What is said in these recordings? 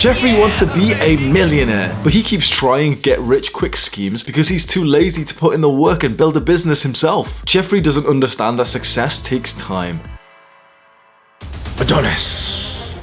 Jeffrey wants to be a millionaire, but he keeps trying get-rich-quick schemes because he's too lazy to put in the work and build a business himself. Jeffrey doesn't understand that success takes time. Adonis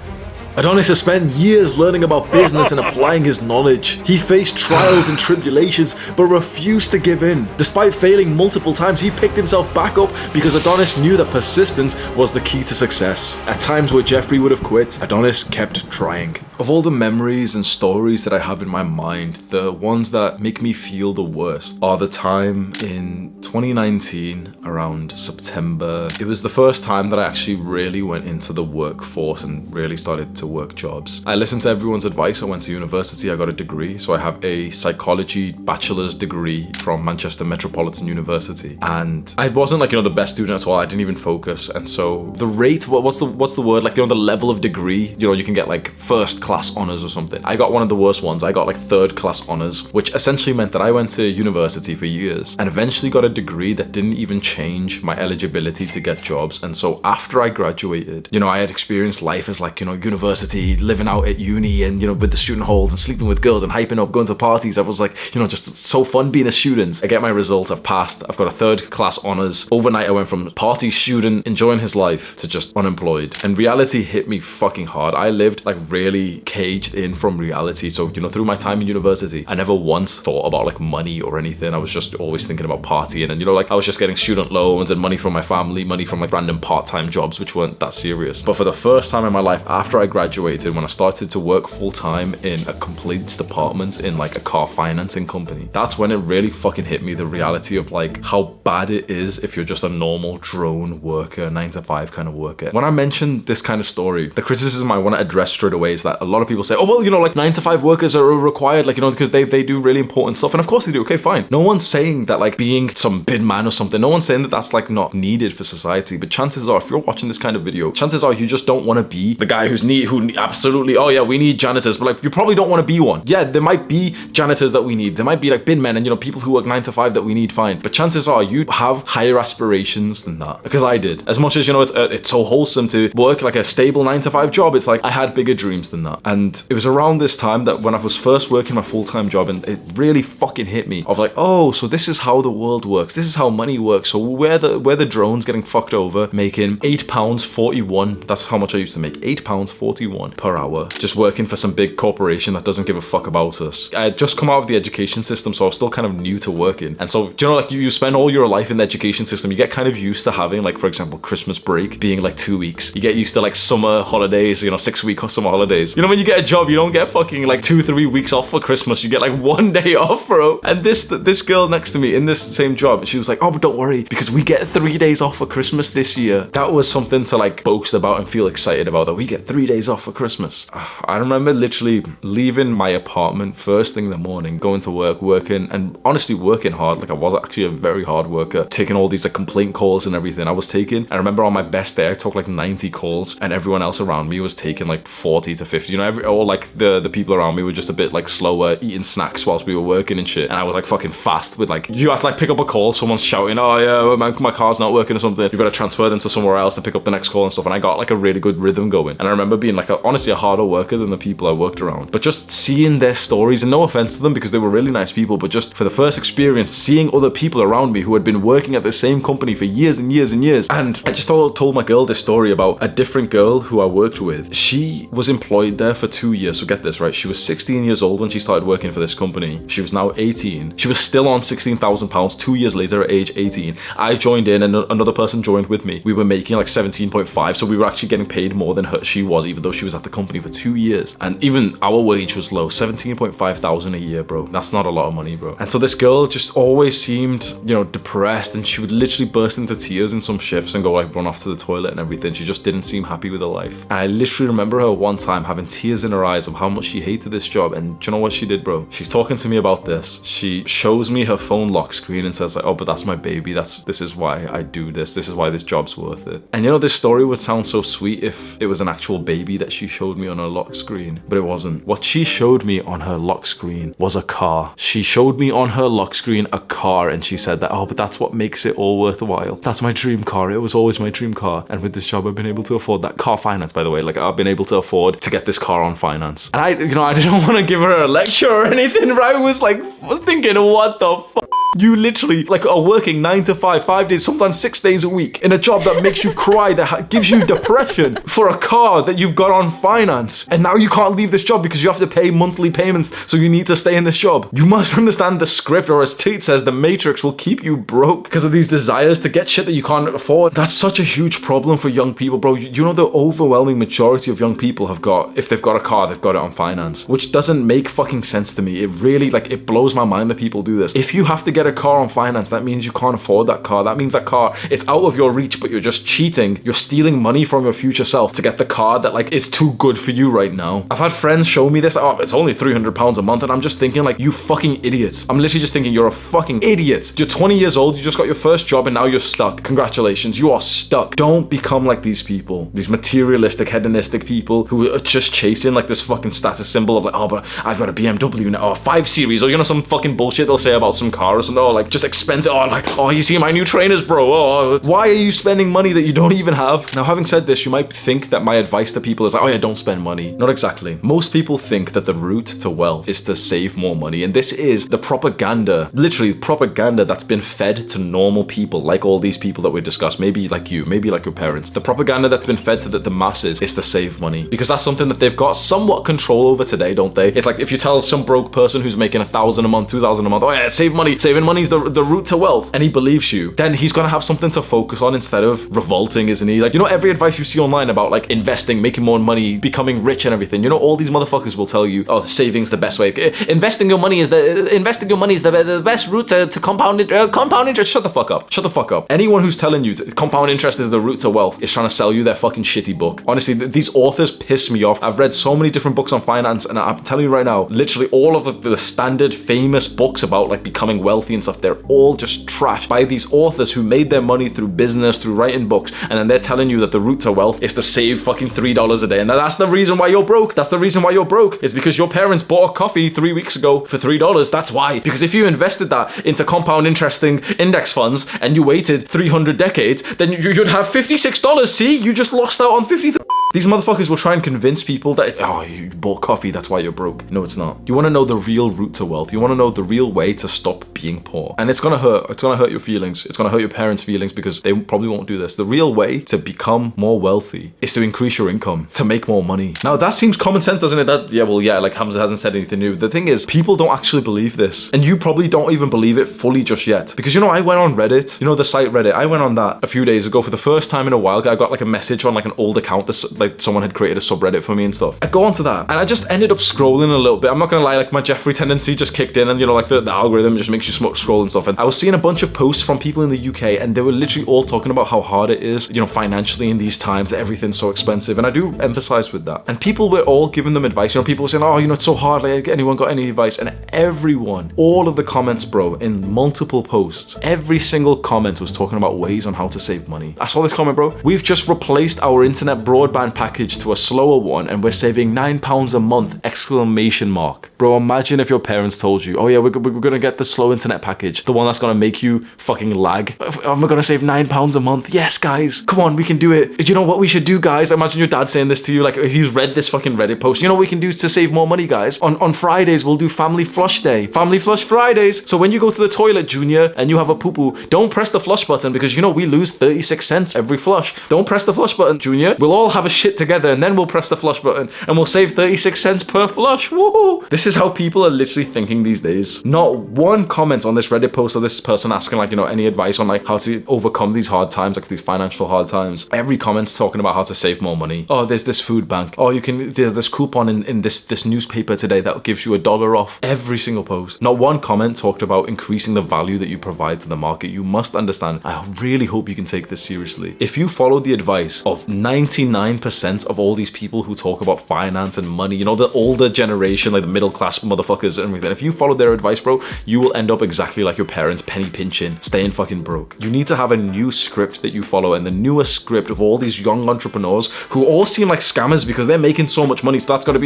has spent years learning about business and applying his knowledge. He faced trials and tribulations, but refused to give in. Despite failing multiple times, he picked himself back up because Adonis knew that persistence was the key to success. At times where Jeffrey would have quit, Adonis kept trying. Of all the memories and stories that I have in my mind, the ones that make me feel the worst are the time in 2019, around September. It was the first time that I actually really went into the workforce and really started to work jobs. I listened to everyone's advice. I went to university, I got a degree. So I have a psychology bachelor's degree from Manchester Metropolitan University. And I wasn't like, the best student at all. I didn't even focus. And so the rate, what's the word? Like, the level of degree, you can get like first class honors or something. I got one of the worst ones. I got like third class honors, which essentially meant that I went to university for years and eventually got a degree that didn't even change my eligibility to get jobs. And so after I graduated, I had experienced life as like, university, living out at uni and, with the student halls and sleeping with girls and hyping up, going to parties. I was like, just so fun being a student. I get my results, I've passed, I've got a third class honors. Overnight I went from party student, enjoying his life, to just unemployed. And reality hit me fucking hard. I lived like really caged in from reality. So, through my time in university, I never once thought about like money or anything. I was just always thinking about partying and, I was just getting student loans and money from my family, money from like random part-time jobs, which weren't that serious. But for the first time in my life, after I graduated, when I started to work full-time in a complaints department in like a car financing company, that's when it really fucking hit me, the reality of like how bad it is if you're just a normal drone worker, 9-to-5 kind of worker. When I mentioned this kind of story, the criticism I want to address straight away is that a lot of people say, oh well, like 9-to-5 workers are required, like, because they do really important stuff. And of course they do, okay, fine. No one's saying that like being some bid man or something, no one's saying that that's like not needed for society. But chances are, if you're watching this kind of video, chances are you just don't want to be the guy who absolutely, oh yeah, we need janitors, but like you probably don't want to be one. Yeah, there might be janitors that we need. There might be like bin men and people who work 9-to-5 that we need, fine. But chances are you have higher aspirations than that. Because I did. As much as it's so wholesome to work like a stable 9-to-5 job, it's like I had bigger dreams than that. And it was around this time that when I was first working my full-time job, and it really fucking hit me of like, oh, so this is how the world works. This is how money works. So we're the drones getting fucked over, making £8.41. That's how much I used to make. £8.41 per hour, just working for some big corporation that doesn't give a fuck about us. I had just come out of the education system, so I was still kind of new to working. And so, like you spend all your life in the education system, you get kind of used to having like, for example, Christmas break being like 2 weeks. You get used to like summer holidays, 6-week summer holidays. When you get a job, you don't get fucking like 2-3 weeks off for Christmas. You get like 1 day off, bro. And this girl next to me in this same job, she was like, oh, but don't worry, because we get 3 days off for Christmas this year. That was something to like boast about and feel excited about, that we get 3 days off for Christmas. I remember literally leaving my apartment first thing in the morning, going to work, working, and honestly working hard. Like I was actually a very hard worker, taking all these like complaint calls and everything I was taking. I remember on my best day, I took like 90 calls and everyone else around me was taking like 40 to 50. All like the people around me were just a bit like slower, eating snacks whilst we were working and shit. And I was like fucking fast with like, you have to like pick up a call, someone's shouting, oh yeah, my car's not working or something. You've got to transfer them to somewhere else to pick up the next call and stuff. And I got like a really good rhythm going. And I remember being like honestly a harder worker than the people I worked around. But just seeing their stories, and no offense to them because they were really nice people, but just for the first experience, seeing other people around me who had been working at the same company for years and years and years. And I just told my girl this story about a different girl who I worked with. She was employed there for 2 years. So get this, right? She was 16 years old when she started working for this company. She was now 18. She was still on £16,000 2 years later at age 18. I joined in and another person joined with me. We were making like 17.5. So we were actually getting paid more than she was, even though she was at the company for 2 years. And even our wage was low, 17.5 thousand a year, bro. That's not a lot of money, bro. And so this girl just always seemed, depressed, and she would literally burst into tears in some shifts and go like run off to the toilet and everything. She just didn't seem happy with her life. And I literally remember her one time having tears in her eyes of how much she hated this job. And do you know what she did, bro? She's talking to me about this. She shows me her phone lock screen and says like, oh, but that's my baby. This is why I do this. This is why this job's worth it. And this story would sound so sweet if it was an actual baby that she showed me on her lock screen, but it wasn't. What she showed me on her lock screen was a car. She showed me on her lock screen a car, and she said that, oh, but that's what makes it all worthwhile. That's my dream car. It was always my dream car. And with this job, I've been able to afford that car finance, by the way. Like I've been able to afford to get this this car on finance. And I didn't want to give her a lecture or anything, right? I was thinking, what the fuck? You literally are working 9 to 5, 5 days, sometimes 6 days a week in a job that makes you cry, that gives you depression for a car that you've got on finance. And now you can't leave this job because you have to pay monthly payments. So you need to stay in this job. You must understand the script, or as Tate says, the matrix will keep you broke because of these desires to get shit that you can't afford. That's such a huge problem for young people, bro. You know, the overwhelming majority of young people have got, if they've got a car, they've got it on finance, which doesn't make fucking sense to me. It really, it blows my mind that people do this. If you have to get a car on finance, that means you can't afford that car. That means that car, it's out of your reach, but you're just cheating. You're stealing money from your future self to get the car that is too good for you right now. I've had friends show me this, oh, it's only £300 a month, and I'm just thinking you fucking idiot. I'm literally just thinking, you're a fucking idiot. You're 20 years old, you just got your first job, and now you're stuck. Congratulations, you are stuck. Don't become like these people, these materialistic, hedonistic people who are just chasing this fucking status symbol of oh, but I've got a BMW now, or 5 Series, or some fucking bullshit they'll say about some car or something, or just expensive, oh, you see my new trainers, bro, oh, why are you spending money that you don't even have? Now, having said this, you might think that my advice to people is oh yeah, don't spend money. Not exactly. Most people think that the route to wealth is to save more money, and this is the propaganda, literally propaganda that's been fed to normal people, like all these people that we discussed, maybe like you, maybe like your parents. The propaganda that's been fed to the masses is to save money, because that's something that they've got somewhat control over today, don't they? It's if you tell some broke person who's making 1,000 a month, 2,000 a month, oh yeah, save money, saving money is the route to wealth, and he believes you, then he's gonna have something to focus on instead of revolting, isn't he? Every advice you see online about investing, making more money, becoming rich and everything, all these motherfuckers will tell you, oh, saving's the best way. Investing your money is the best route to compound interest. Shut the fuck up. Shut the fuck up. Anyone who's telling you compound interest is the route to wealth is trying to sell you their fucking shitty book. Honestly, these authors piss me off. I've read so many different books on finance, and I'm telling you right now, literally all of the standard famous books about becoming wealthy and stuff, they're all just trash by these authors who made their money through business, through writing books, and then they're telling you that the route to wealth is to save fucking $3 a day, and that's the reason why you're broke. That's the reason why you're broke, is because your parents bought a coffee 3 weeks ago for $3. That's why. Because if you invested that into compound interesting index funds and you waited 300 decades, then you'd have $56. See, you just lost out on $50. These motherfuckers will try and convince people that it's, oh, you bought coffee, that's why you're broke. No, it's not. You want to know the real route to wealth. You want to know the real way to stop being poor. And it's going to hurt. It's going to hurt your feelings. It's going to hurt your parents' feelings because they probably won't do this. The real way to become more wealthy is to increase your income, to make more money. Now, that seems common sense, doesn't it? Yeah, Hamza hasn't said anything new. The thing is, people don't actually believe this. And you probably don't even believe it fully just yet. Because, I went on Reddit, the site Reddit. I went on that a few days ago for the first time in a while. I got a message on an old account that's someone had created a subreddit for me and stuff. I go onto that and I just ended up scrolling a little bit. I'm not gonna lie, my Jeffrey tendency just kicked in, and the algorithm just makes you scroll and stuff. And I was seeing a bunch of posts from people in the UK, and they were literally all talking about how hard it is, financially in these times, that everything's so expensive. And I do empathize with that. And people were all giving them advice. People were saying, oh, it's so hard. Anyone got any advice? And everyone, all of the comments, bro, in multiple posts, every single comment was talking about ways on how to save money. I saw this comment, bro. We've just replaced our internet broadband package to a slower one, and we're saving £9 a month! Exclamation mark. Bro, imagine if your parents told you, oh yeah, we're gonna get the slow internet package, the one that's gonna make you fucking lag. And we're gonna save £9 a month. Yes, guys, come on, we can do it. You know what we should do, guys? Imagine your dad saying this to you, he's read this fucking Reddit post. You know what we can do to save more money, guys? On Fridays, we'll do Family Flush Day. Family Flush Fridays. So when you go to the toilet, Junior, and you have a poo-poo, don't press the flush button, because we lose 36 cents every flush. Don't press the flush button, Junior. We'll all have a shit together, and then we'll press the flush button, and we'll save 36 cents per flush. Woohoo! This is how people are literally thinking these days. Not one comment on this Reddit post of this person asking any advice on how to overcome these hard times, these financial hard times. Every comment's talking about how to save more money. Oh, there's this food bank. Oh, there's this coupon in this newspaper today that gives you $1 off. Every single post. Not one comment talked about increasing the value that you provide to the market. You must understand. I really hope you can take this seriously. If you follow the advice of 99% of all these people who talk about finance and money, the older generation, the middle class motherfuckers and everything, if you follow their advice, bro, you will end up exactly like your parents, penny pinching, staying fucking broke. You need to have a new script that you follow, and the newest script of all these young entrepreneurs who all seem like scammers because they're making so much money. So it's got to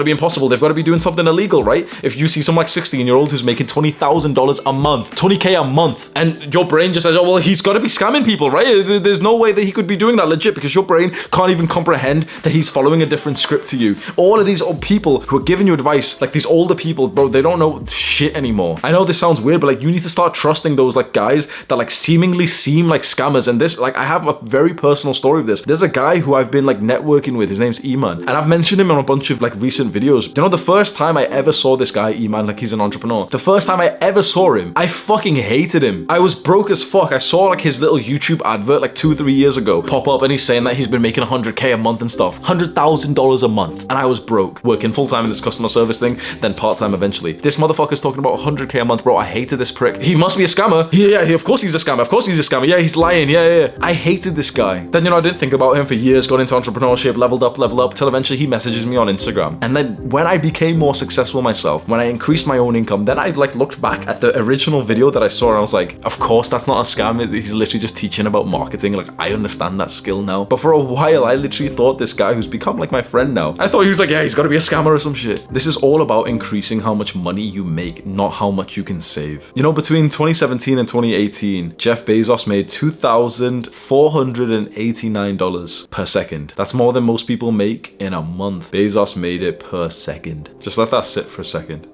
be impossible. They've got to be doing something illegal, right? If you see some 16-year-old who's making $20,000 a month, 20K a month, and your brain just says, oh, well, he's got to be scamming people, right? There's no way that he could be doing that legit, because your brain can't even comprehend comprehend that he's following a different script to you. All of these old people who are giving you advice, like these older people, bro, they don't know shit anymore. I know this sounds weird, but like you need to start trusting those like guys that like seemingly seem like scammers. And this, like, I have a very personal story of this. There's a guy who I've been like networking with. His name's Eman, and I've mentioned him on a bunch of like recent videos. You know, the first time I ever saw this guy, Eman, like he's an entrepreneur. The first time I ever saw him, I fucking hated him. I was broke as fuck. I saw like his little YouTube advert like 2-3 years ago pop up, and he's saying that he's been making 100K a month and stuff, $100,000 a month, and I was broke, working full-time in this customer service thing, then part-time eventually. This motherfucker's talking about 100K a month, bro. I hated this prick. He must be a scammer. Yeah, of course he's a scammer. Of course he's a scammer. Yeah, he's lying. Yeah. I hated this guy. Then, you know, I didn't think about him for years, got into entrepreneurship, leveled up, till eventually he messages me on Instagram. And then when I became more successful myself, when I increased my own income, then I like looked back at the original video that I saw and I was like, of course that's not a scam. He's literally just teaching about marketing. Like, I understand that skill now. But for a while, I literally thought this guy who's become like my friend now, I thought he was like, yeah, he's got to be a scammer or some shit. This is all about increasing how much money you make, not how much you can save. You know, between 2017 and 2018, Jeff Bezos made $2,489 per second. That's more than most people make in a month. Bezos made it per second. Just let that sit for a second.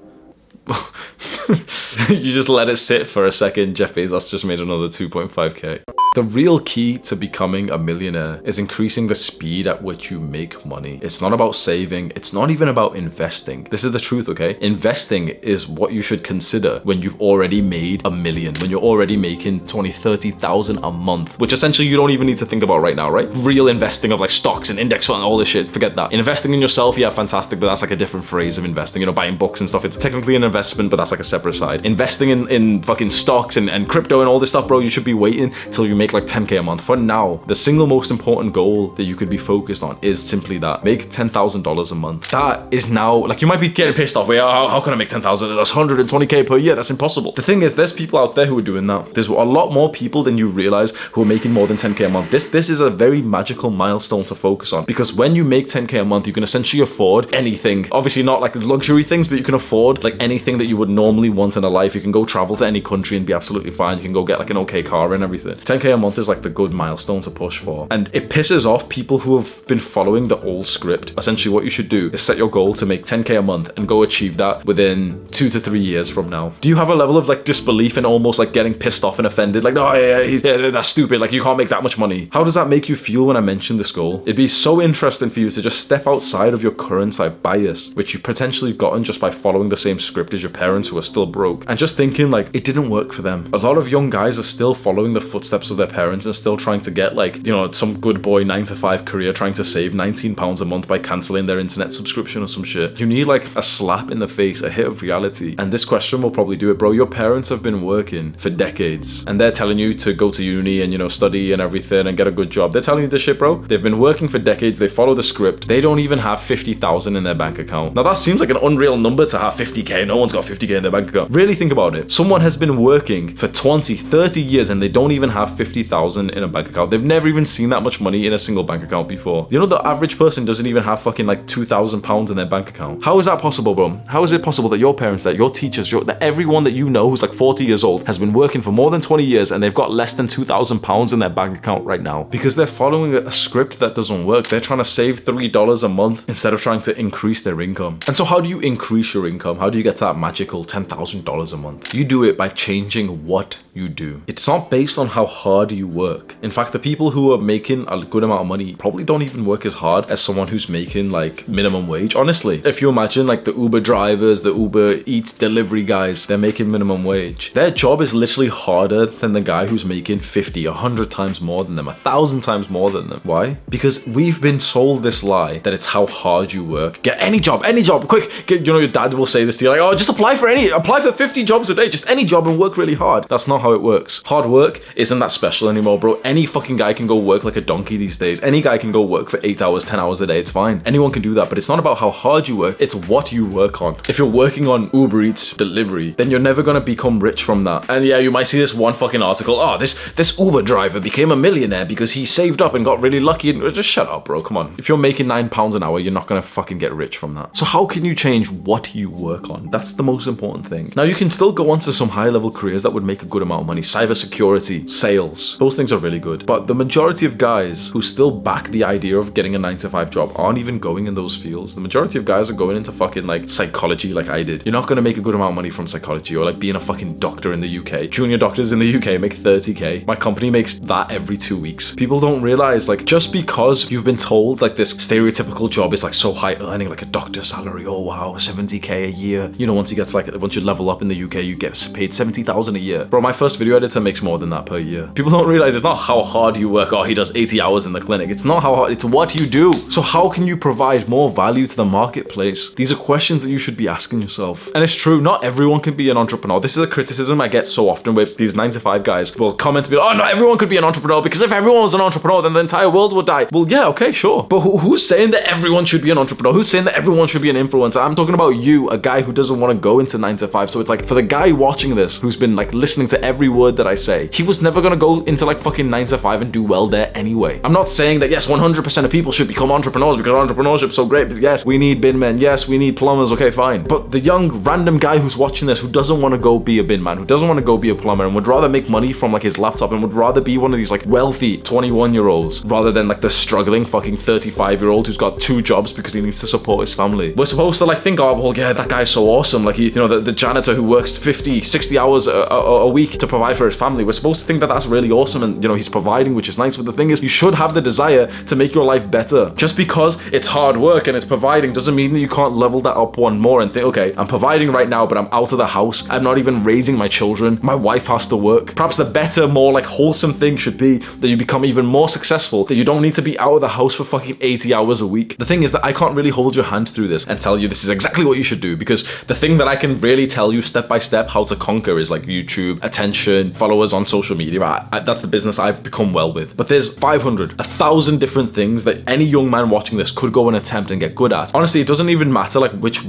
You just let it sit for a second. Jeff Bezos just made another 2.5K. The real key to becoming a millionaire is increasing the speed at which you make money. It's not about saving. It's not even about investing. This is the truth, okay? Investing is what you should consider when you've already made $1 million, when you're already making 20, 30,000 a month, which essentially you don't even need to think about right now, right? Real investing of like stocks and index fund, all this shit, forget that. Investing in yourself, yeah, fantastic, but that's like a different phrase of investing. You know, buying books and stuff, it's technically an investment, but that's like a separate side. Investing in fucking stocks and crypto and all this stuff, bro, you should be waiting till you make like 10K a month. For now, the single most important goal that you could be focused on is simply that. Make $10,000 a month. That is now, like, you might be getting pissed off. How can I make 10,000? That's 120K per year. That's impossible. The thing is, there's people out there who are doing that. There's a lot more people than you realize who are making more than 10K a month. This is a very magical milestone to focus on, because when you make 10K a month, you can essentially afford anything. Obviously not like luxury things, but you can afford like anything that you would normally want in a life. You can go travel to any country and be absolutely fine. You can go get like an okay car and everything. 10K a month is like the good milestone to push for. And it pisses off people who have been following the old script. Essentially what you should do is set your goal to make 10K a month and go achieve that within 2 to 3 years from now. Do you have a level of like disbelief and almost like getting pissed off and offended? Like, no, yeah, that's stupid. Like, you can't make that much money. How does that make you feel when I mention this goal? It'd be so interesting for you to just step outside of your current like bias, which you've potentially gotten just by following the same script as your parents who are still broke, and just thinking like it didn't work for them. A lot of young guys are still following the footsteps of their parents and still trying to get like, you know, some good boy 9-to-5 career, trying to save £19 a month by cancelling their internet subscription or some shit. You need like a slap in the face, a hit of reality. And this question will probably do it, bro. Your parents have been working for decades and they're telling you to go to uni and, you know, study and everything and get a good job. They're telling you this shit, bro. They've been working for decades. They follow the script. They don't even have 50,000 in their bank account. Now that seems like an unreal number to have 50K. No one's got 50K in their bank account. Really think about it. Someone has been working for 20, 30 years and they don't even have 50,000 in a bank account. They've never even seen that much money in a single bank account before. You know, the average person doesn't even have fucking like £2,000 in their bank account. How is that possible, bro? How is it possible that your parents, that your teachers, that everyone that you know who's like 40 years old has been working for more than 20 years and they've got less than £2,000 in their bank account right now? Because they're following a script that doesn't work. They're trying to save $3 a month instead of trying to increase their income. And so how do you increase your income? How do you get to that magical $10,000 a month? You do it by changing what you do. It's not based on how hard you work. In fact, the people who are making a good amount of money probably don't even work as hard as someone who's making like minimum wage. Honestly, if you imagine like the Uber drivers, the Uber Eats delivery guys, they're making minimum wage. Their job is literally harder than the guy who's making 50, 100 times more than them, 1,000 times more than them. Why? Because we've been sold this lie that it's how hard you work. Get any job, quick. You know, your dad will say this to you like, oh, just apply for 50 jobs a day, just any job and work really hard. That's not how it works. Hard work isn't that special anymore, bro. Any fucking guy can go work like a donkey these days. Any guy can go work for 8 hours, 10 hours a day. It's fine. Anyone can do that, but it's not about how hard you work. It's what you work on. If you're working on Uber Eats delivery, then you're never gonna become rich from that. And yeah, you might see this one fucking article. Oh, this Uber driver became a millionaire because he saved up and got really lucky. And just shut up, bro. Come on. If you're making £9 an hour, you're not gonna fucking get rich from that. So how can you change what you work on? That's the most important thing. thing. Now, you can still go on to some high-level careers that would make a good amount of money. Cybersecurity, sales, those things are really good. But the majority of guys who still back the idea of getting a 9-to-5 job aren't even going in those fields. The majority of guys are going into fucking like psychology like I did. You're not going to make a good amount of money from psychology or like being a fucking doctor in the UK. Junior doctors in the UK make 30k. My company makes that every 2 weeks. People don't realize, like, just because you've been told like this stereotypical job is like so high earning, like a doctor salary, oh wow, 70k a year. You know, once you level up in the UK, you get paid 70,000 a year. Bro, my first video editor makes more than that per year. People don't realize it's not how hard you work. Oh, he does 80 hours in the clinic. It's not how hard, it's what you do. So how can you provide more value to the marketplace? These are questions that you should be asking yourself. And it's true, not everyone can be an entrepreneur. This is a criticism I get so often with these 9-to-5 guys will comment to me, oh, not everyone could be an entrepreneur, because if everyone was an entrepreneur, then the entire world would die. Well, yeah, okay, sure. But who's saying that everyone should be an entrepreneur? Who's saying that everyone should be an influencer? I'm talking about you, a guy who doesn't want to go into 9-to-5. So it's like, for the guy watching this, who's been like listening to every word that I say, he was never gonna go into like fucking 9-to-5 and do well there anyway. I'm not saying that yes, 100% of people should become entrepreneurs because entrepreneurship's so great. Yes, we need bin men. Yes, we need plumbers. Okay, fine. But the young random guy who's watching this, who doesn't want to go be a bin man, who doesn't want to go be a plumber, and would rather make money from like his laptop, and would rather be one of these like wealthy 21-year-olds rather than like the struggling fucking 35-year-old who's got 2 jobs because he needs to support his family. We're supposed to like think, oh well, yeah, that guy's so awesome. Like he, you know, the janitor who works 50, 60 hours a week to provide for his family. We're supposed to think that that's really awesome, and you know, he's providing, which is nice. But the thing is, you should have the desire to make your life better. Just because it's hard work and it's providing doesn't mean that you can't level that up one more and think, okay, I'm providing right now, but I'm out of the house. I'm not even raising my children. My wife has to work. Perhaps the better, more like wholesome thing should be that you become even more successful, that you don't need to be out of the house for fucking 80 hours a week. The thing is that I can't really hold your hand through this and tell you this is exactly what you should do, because the thing that I can really tell you step by step how to conquer is like YouTube, attention, followers on social media. That's the business I've become well with. But there's 500, 1,000 different things that any young man watching this could go and attempt and get good at. Honestly, it doesn't even matter like which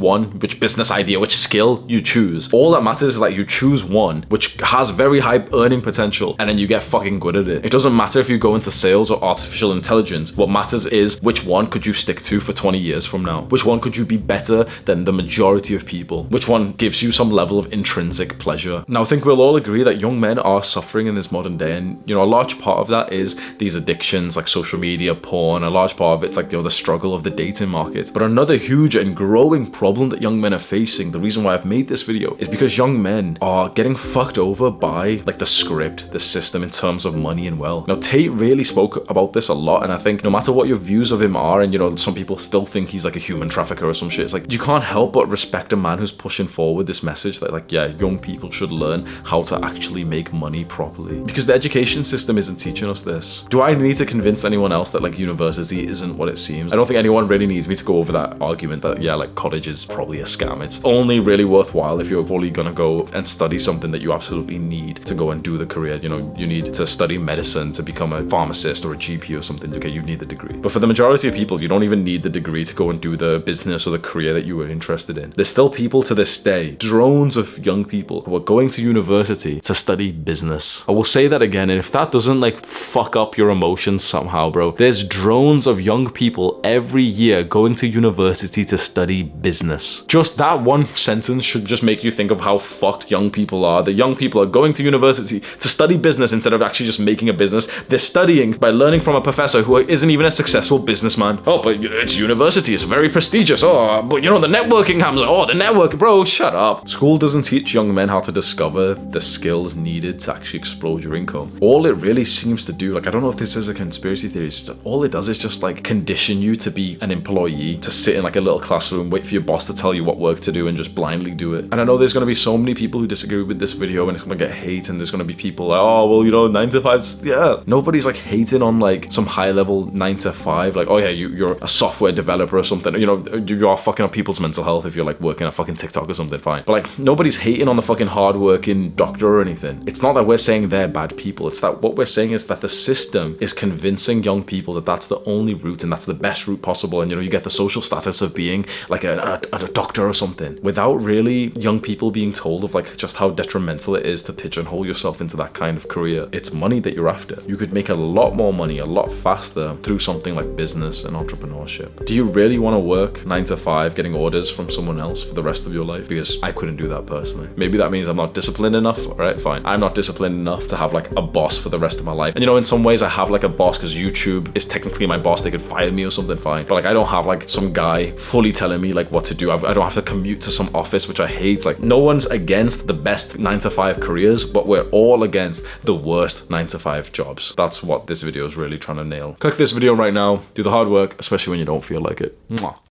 business idea, which skill you choose. All that matters is like you choose one which has very high earning potential, and then you get fucking good at it. It doesn't matter if you go into sales or artificial intelligence. What matters is which one could you stick to for 20 years from now? Which one could you be better than the majority of people? Which one gives you some level of intrinsic pleasure? Now, I think we'll all agree that young men are suffering in this modern day, and you know, a large part of that is these addictions like social media, porn. A large part of it's like, you know, the struggle of the dating market. But another huge and growing problem that young men are facing, the reason why I've made this video, is because young men are getting fucked over by like the script, the system in terms of money and wealth. Now, Tate really spoke about this a lot, and I think no matter what your views of him are, and you know, some people still think he's like a human trafficker or some shit, it's like you can't help but respect a man who's pushing forward this message that like, yeah, young people should learn how to actually make money properly, because the education system isn't teaching us this. Do I need to convince anyone else that like university isn't what it seems? I don't think anyone really needs me to go over that argument that yeah, like college is probably a scam. It's only really worthwhile if you're fully gonna go and study something that you absolutely need to go and do the career. You know, you need to study medicine to become a pharmacist or a GP or something. Okay, you need the degree. But for the majority of people, you don't even need the degree to go and do the business or the career that you were interested in. There's still people to this day, drones of young people who are going to university to study business. I will say that again, and if that doesn't like fuck up your emotions somehow, bro, there's drones of young people every year going to university to study business. Just that one sentence should just make you think of how fucked young people are. The young people are going to university to study business instead of actually just making a business. They're studying by learning from a professor who isn't even a successful businessman. Oh, but it's university, it's very prestigious. Oh, but you know, the networking, Hamza. Oh, the network, bro, shut up. School doesn't teach young men how to discover the skills needed to actually explode your income. All it really seems to do, like, I don't know if this is a conspiracy theory, all it does is just like condition you to be an employee, to sit in like a little classroom, wait for your boss to tell you what work to do and just blindly do it. And I know there's going to be so many people who disagree with this video, and it's going to get hate, and there's going to be people like, oh, well, you know, 9 to 5, yeah. Nobody's like hating on like some high level 9 to 5, like, oh yeah, you're a software developer or something, you know, you are fucking up people's mental health if you're like working at fucking TikTok or something, fine. But like, nobody's hating on the fucking hardworking doctor or anything. It's not that we're saying they're bad people. It's that what we're saying is that the system is convincing young people that that's the only route and that's the best route possible. And you know, you get the social status of being like a doctor or something, without really young people being told of like just how detrimental it is to pigeonhole yourself into that kind of career. It's money that you're after. You could make a lot more money a lot faster through something like business and entrepreneurship. Do you really want to work 9 to 5 getting orders from someone else for the rest of your life? Because I couldn't do that personally. Maybe that means I'm not disciplined enough. All right, fine. I'm not disciplined enough to have like a boss for the rest of my life. And you know, in some ways I have like a boss because YouTube is technically my boss. They could fire me or something, fine. But like I don't have like some guy fully telling me like what to do. I don't have to commute to some office, which I hate. Like no one's against the best 9-to-5 careers, but we're all against the worst 9-to-5 jobs. That's what this video is really trying to nail. Click this video right now. Do the hard work, especially when you don't feel like it. Mwah.